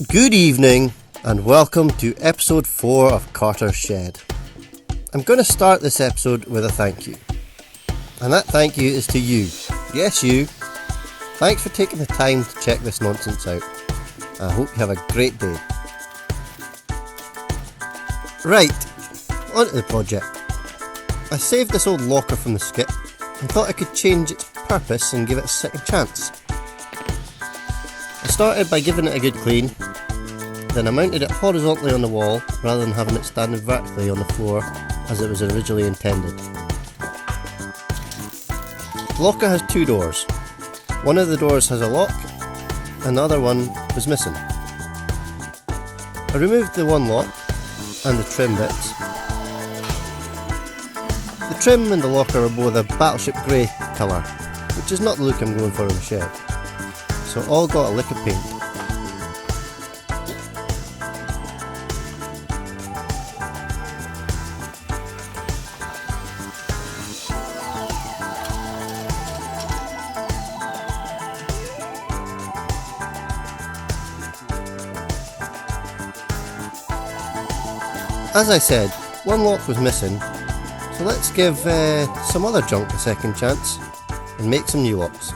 Good evening and welcome to episode 4 of Carter's Shed. I'm going to start this episode with a thank you. And that thank you is to you. Yes, you. Thanks for taking the time to check this nonsense out. I hope you have a great day. Right, on to the project. I saved this old locker from the skip and thought I could change its purpose and give it a second chance. I started by giving it a good clean, then I mounted it horizontally on the wall rather than having it standing vertically on the floor as it was originally intended. The locker has two doors. One of the doors has a lock and the other one was missing. I removed the one lock and the trim bits. The trim and the locker are both a battleship grey colour, which is not the look I'm going for in the shed. So all got a lick of paint. As I said, one lock was missing, so let's give some other junk a second chance and make some new locks.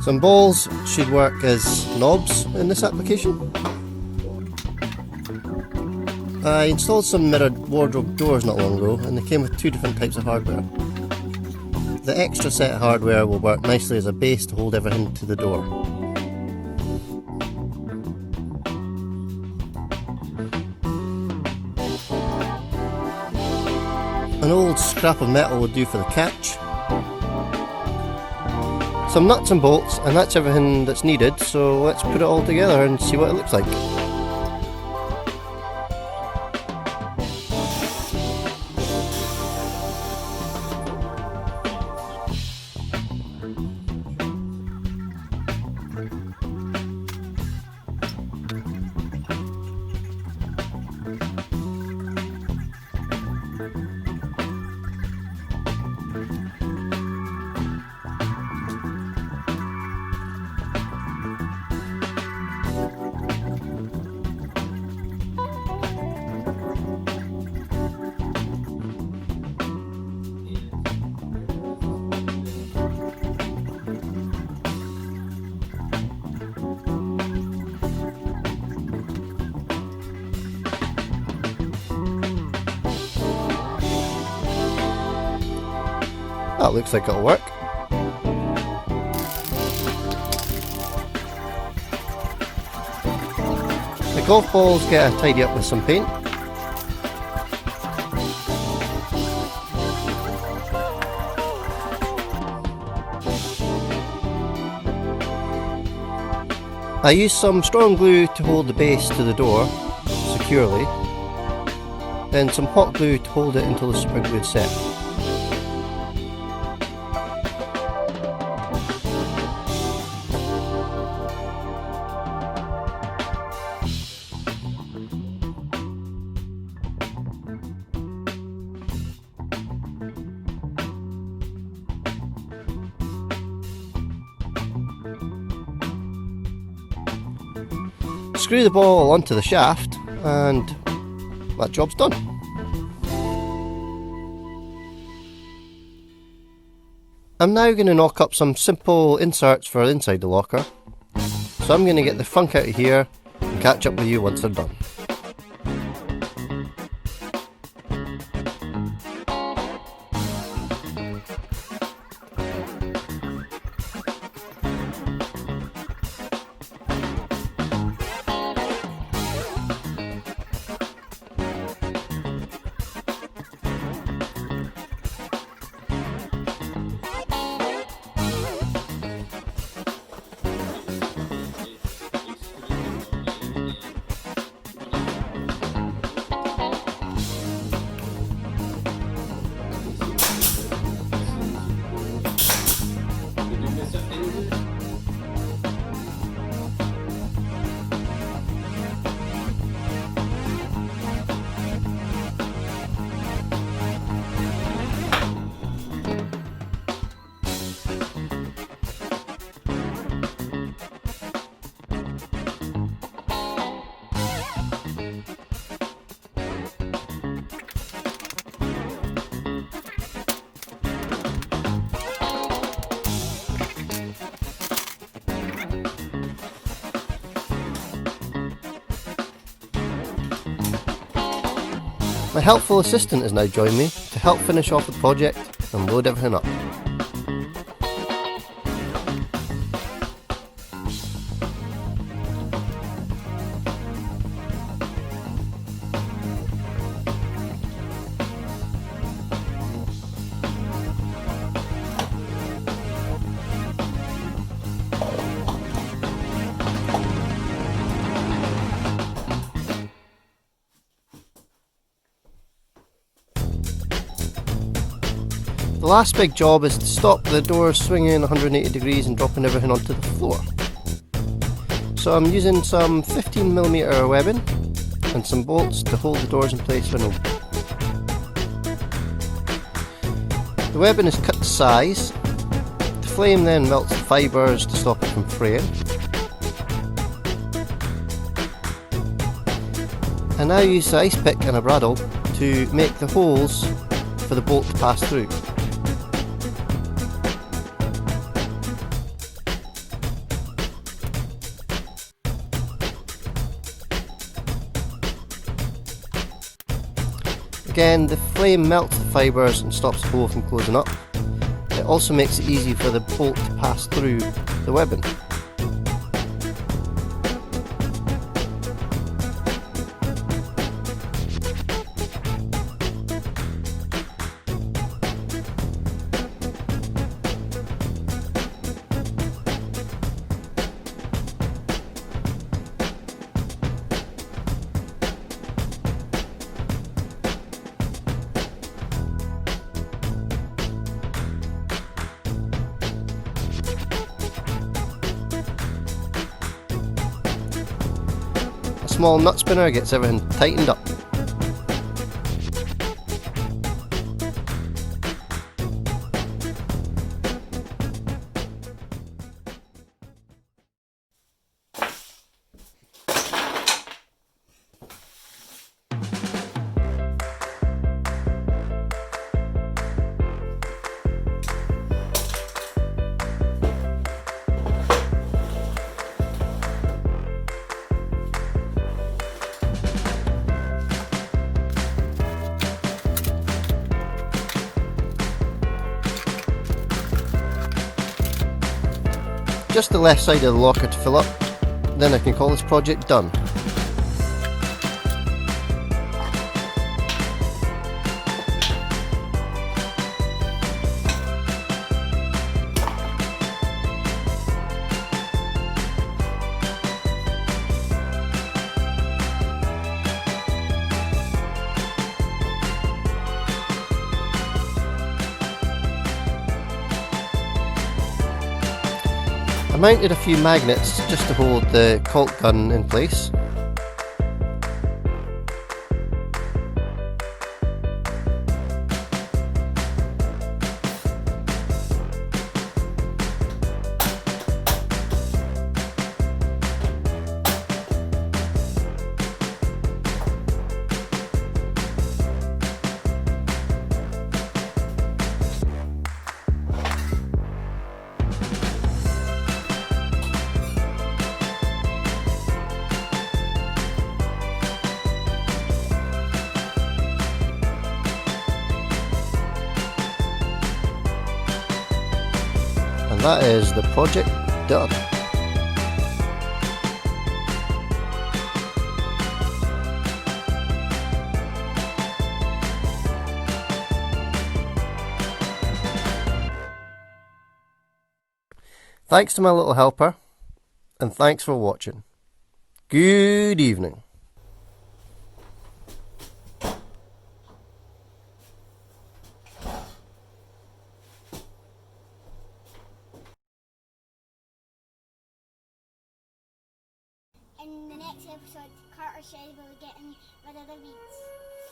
Some balls should work as knobs in this application. I installed some mirrored wardrobe doors not long ago and they came with two different types of hardware. The extra set of hardware will work nicely as a base to hold everything to the door. An old scrap of metal will do for the catch. Some nuts and bolts, and that's everything that's needed, so let's put it all together and see what it looks like. That looks like it'll work. The golf balls get tidy up with some paint. I used some strong glue to hold the base to the door securely, then some hot glue to hold it until the super glue is set. Screw the ball onto the shaft and that job's done. I'm now going to knock up some simple inserts for inside the locker, so I'm going to get the funk out of here and catch up with you once they're done. My helpful assistant has now joined me to help finish off the project and load everything up. The last big job is to stop the doors swinging 180 degrees and dropping everything onto the floor. So I'm using some 15mm webbing and some bolts to hold the doors in place when open. The webbing is cut to size. The flame then melts the fibres to stop it from fraying. I now use the ice pick and a bradawl to make the holes for the bolt to pass through. Again, the flame melts the fibres and stops the hole from closing up. It also makes it easy for the bolt to pass through the webbing. A small nut spinner gets everything tightened up. Just the left side of the locker to fill up, then I can call this project done. I mounted a few magnets just to hold the caulk gun in place. And that is the project done. Thanks to my little helper, and thanks for watching. Good evening. In the next episode, Carter says we'll be getting rid of the weeds.